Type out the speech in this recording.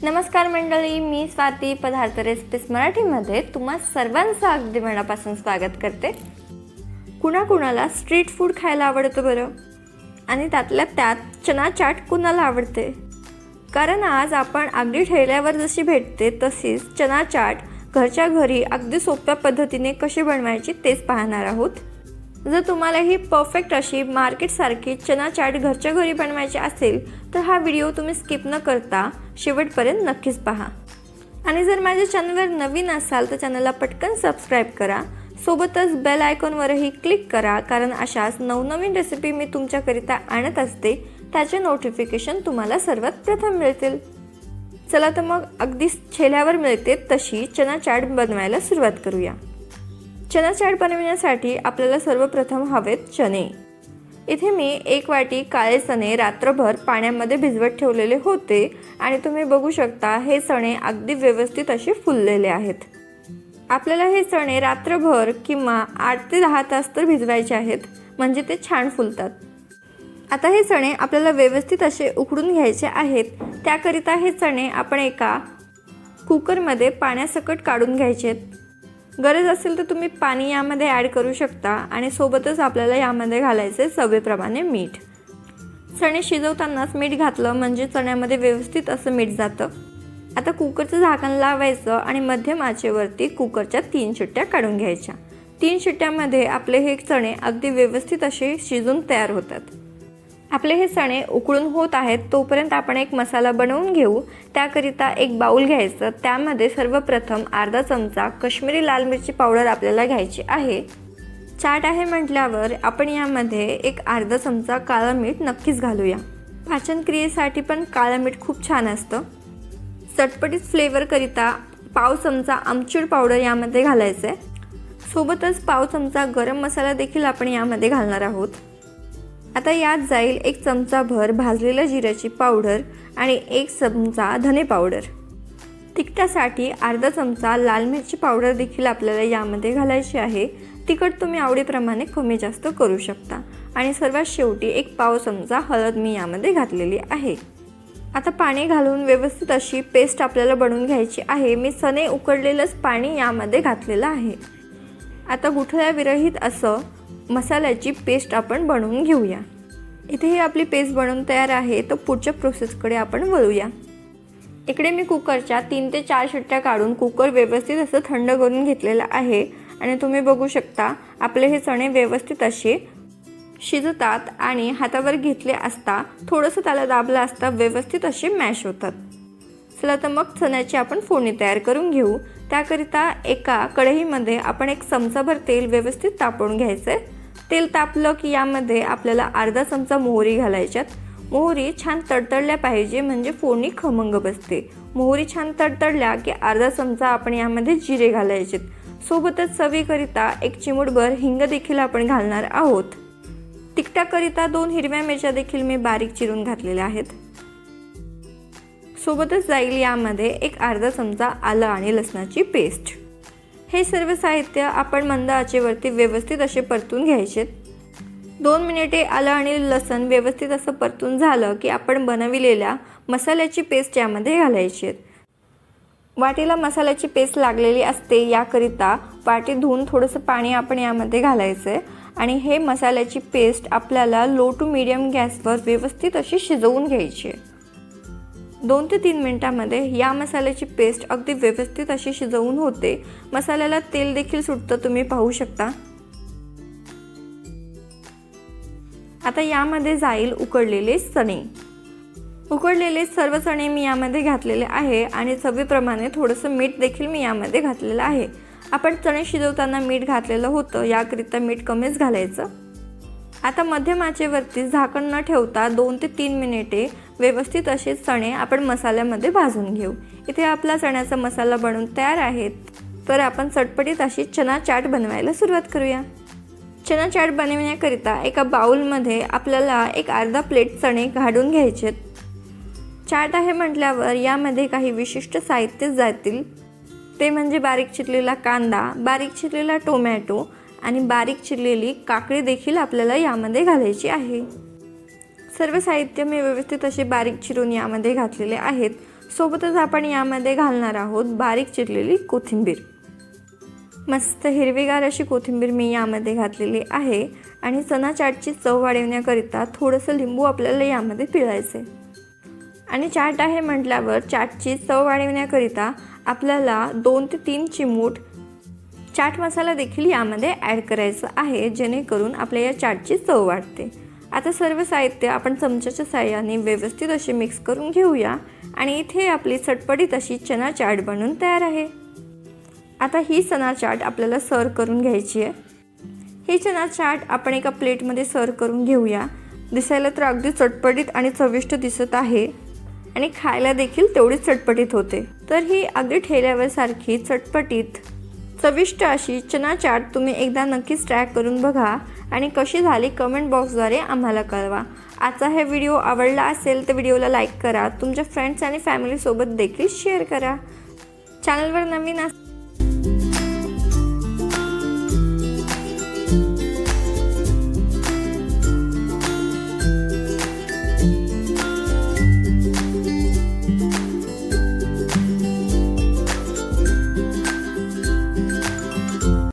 नमस्कार मंडळी, मी स्वाती पदार्थ रेसिपीज मराठीमध्ये तुम्हा सर्वांचं अगदी मनापासून स्वागत करते। कुणाकुणाला स्ट्रीट फूड खायला आवडतं बरं, आणि त्यातल्या त्यात चना चाट कुणाला आवडते? कारण आज आपण अगदी ठेल्यावर जशी भेटते तशीच चना चाट घरच्या घरी अगदी सोप्या पद्धतीने कशी बनवायची तेच पाहणार आहोत। जर तुम्हाला ही परफेक्ट अशी मार्केटसारखी चना चाट घरच्या घरी बनवायची असेल तर हा व्हिडिओ तुम्ही स्किप न करता शेवटपर्यंत नक्कीच पहा। आणि जर माझ्या चॅनलवर नवीन असाल तर चॅनलला पटकन सबस्क्राइब करा, सोबतच बेल आयकॉनवरही क्लिक करा, कारण अशाच नवनवीन रेसिपी मी तुमच्याकरिता आणत असते त्याचे नोटिफिकेशन तुम्हाला सर्वात प्रथम मिळतील। चला तर मग अगदी ठेल्यावर मिळते तशी चना चाट बनवायला सुरुवात करूया। चना चाट बनवण्यासाठी आपल्याला सर्वप्रथम हवेत चणे। इथे मी 1 वाटी काळे चणे रात्रभर पाण्यामध्ये भिजवत ठेवलेले होते आणि तुम्ही बघू शकता हे चणे अगदी व्यवस्थित असे फुललेले आहेत। आपल्याला हे चणे रात्रभर किंवा 8 ते 10 तास तर भिजवायचे आहेत, म्हणजे ते छान फुलतात। आता हे चणे आपल्याला व्यवस्थित असे उकडून घ्यायचे आहेत। त्याकरिता हे चणे आपण एका कुकरमध्ये पाण्यासकट काढून घ्यायचे आहेत। गरज असेल तर तुम्ही पाणी यामध्ये ॲड करू शकता आणि सोबतच आपल्याला यामध्ये घालायचे चवीप्रमाणे मीठ। चणे शिजवतानाच मीठ घातलं म्हणजे चण्यामध्ये व्यवस्थित असं मीठ जातं। आता कुकरचं झाकण लावायचं आणि मध्यम आचेवरती कुकरच्या 3 शिट्ट्या काढून घ्यायच्या। 3 शिट्ट्यामध्ये आपले हे चणे अगदी व्यवस्थित असे शिजून तयार होतात। आपले हे चणे उकळून होत आहेत तोपर्यंत आपण एक मसाला बनवून घेऊ। त्याकरिता एक बाउल घ्यायचं, त्यामध्ये सर्वप्रथम अर्धा चमचा काश्मीरी लाल मिरची पावडर आपल्याला घ्यायची आहे। चाट आहे म्हटल्यावर आपण यामध्ये एक अर्धा चमचा काळं मीठ नक्कीच घालूया। पाचन क्रियेसाठी पण काळं मीठ खूप छान असतं। चटपटीत फ्लेवरकरिता पाव चमचा आमचूर पावडर यामध्ये घालायचं आहे। सोबतच पाव चमचा गरम मसाला देखील आपण यामध्ये घालणार आहोत। आता यात जाईल 1 चमचाभर भाजलेल्या जिऱ्याची पावडर आणि 1 चमचा धने पावडर। तिखटासाठी अर्धा चमचा लाल मिरची पावडर देखील आपल्याला यामध्ये घालायची आहे। तिखट तुम्ही आवडीप्रमाणे कमी जास्त करू शकता। आणि सर्वात शेवटी 1 पाव चमचा हळद मी यामध्ये घातलेली आहे। आता पाणी घालून व्यवस्थित अशी पेस्ट आपल्याला बनवून घ्यायची आहे। मी चणे उकडलेलंच पाणी यामध्ये घातलेलं आहे। आता गुठळ्याविरहित असं मसाल्याची पेस्ट आपण बनवून घेऊया। इथे ही आपली पेस्ट बनवून तयार आहे, तर पुढच्या प्रोसेसकडे आपण वळूया। इकडे मी कुकरच्या 3 ते 4 शिट्ट्या काढून कुकर व्यवस्थित असं थंड करून घेतलेलं आहे आणि तुम्ही बघू शकता आपले हे चणे व्यवस्थित असे शिजतात आणि हातावर घेतले असता थोडंसं त्याला दाबलं असता व्यवस्थित असे मॅश होतात। चला तर मग चण्याची आपण फोडणी तयार करून घेऊ। त्याकरिता एका कढईमध्ये आपण 1 चमचाभर तेल व्यवस्थित तापवून घ्यायचं आहे। तेल तापलं की यामध्ये आपल्याला अर्धा चमचा मोहरी घालायच्यात। मोहरी छान तडतडल्या पाहिजे, म्हणजे फोडणी खमंग बसते। मोहरी छान तडतडल्या की अर्धा चमचा आपण यामध्ये जिरे घालायचेत। सोबतच चवीकरिता 1 चिमूटभर हिंग देखील आपण घालणार आहोत। तिखटाकरिता 2 हिरव्या मिरच्या देखील मी बारीक चिरून घातलेल्या आहेत। सोबतच जाईल यामध्ये 1 अर्धा चमचा आलं आणि लसणाची पेस्ट। हे सर्व साहित्य आपण मंद आचेवरती व्यवस्थित असे परतून घ्यायचे। 2 मिनिटे आलं आणि लसण व्यवस्थित असं परतून झालं की आपण बनविलेल्या मसाल्याची पेस्ट यामध्ये घालायची आहे। वाटीला मसाल्याची पेस्ट लागलेली असते, याकरिता वाटी धुवून थोडंसं पाणी आपण यामध्ये घालायचं आहे आणि हे मसाल्याची पेस्ट आपल्याला लो टू मीडियम गॅसवर व्यवस्थित अशी शिजवून घ्यायची आहे। 2 ते 3 मिनिटांमध्ये या मसाल्याची पेस्ट अगदी व्यवस्थित अशी शिजवून होते। मसाल्याला तेल देखील सुटतं, तुम्ही पाहू शकता। आता यामध्ये जाईल उकडलेले चणे। उकडलेले सर्व चणे मी यामध्ये घातलेले आहे आणि चवीप्रमाणे थोडंसं मीठ देखील मी यामध्ये घातलेलं आहे। आपण चणे शिजवताना मीठ घातलेलं होतं, याकरिता मीठ कमीच घालायचं। आता मध्यम आचेवरती झाकण न ठेवता 2 ते 3 मिनिटे व्यवस्थित असे चणे आपण मसाल्यामध्ये भाजून घेऊ। इथे आपला चण्याचा मसाला बनवून तयार आहे, तर आपण चटपटीत अशी चना चाट बनवायला सुरुवात करूया। चना चाट बनवण्याकरिता एका बाउलमध्ये आपल्याला 1 अर्धा प्लेट चणे काढून घ्यायचे। चाट आहे म्हटल्यावर यामध्ये काही विशिष्ट साहित्य जातील, ते म्हणजे बारीक चिरलेला कांदा, बारीक चिरलेला टोमॅटो आणि बारीक चिरलेली काकडी देखील आपल्याला यामध्ये घालायची आहे। सर्व साहित्य मी व्यवस्थित असे बारीक चिरून यामध्ये घातलेले आहेत। सोबतच आपण यामध्ये घालणार आहोत बारीक चिरलेली कोथिंबीर। मस्त हिरवीगार अशी कोथिंबीर मी यामध्ये घातलेली आहे आणि चणा चाटची चव वाढवण्याकरिता थोडंसं लिंबू आपल्याला यामध्ये पिळायचे। आणि चाट आहे म्हटल्यावर चाटची चव वाढवण्याकरिता आपल्याला 2 ते 3 चिमूट चाट मसाला देखील यामध्ये ॲड करायचा आहे, जेणेकरून आपल्या या चाटची चव वाढते। आता सर्व साहित्य आपण चमच्याच्या साहाय्याने व्यवस्थित असे मिक्स करून घेऊया आणि इथे आपली चटपटीत अशी चणा चाट बनून तयार आहे। आता ही चणा चाट आपल्याला सर्व करून घ्यायची आहे। ही चणा चाट आपण एका प्लेटमध्ये सर्व करून घेऊया। दिसायला तर अगदी चटपटीत आणि चविष्ट दिसत आहे आणि खायला देखील तेवढीच चटपटीत होते। तर ही अगदी ठेल्यावर सारखी चटपटीत चविष्ट अशी चणा चाट तुम्ही एकदा नक्कीच ट्राय करून बघा आणि कशी झाली कमेंट बॉक्सद्वारे आम्हाला कळवा। आजचा हा व्हिडिओ आवडला असेल तर व्हिडिओला लाईक करा, तुमच्या फ्रेंड्स आणि फॅमिलीसोबत देखील शेअर करा। चॅनलवर नवीन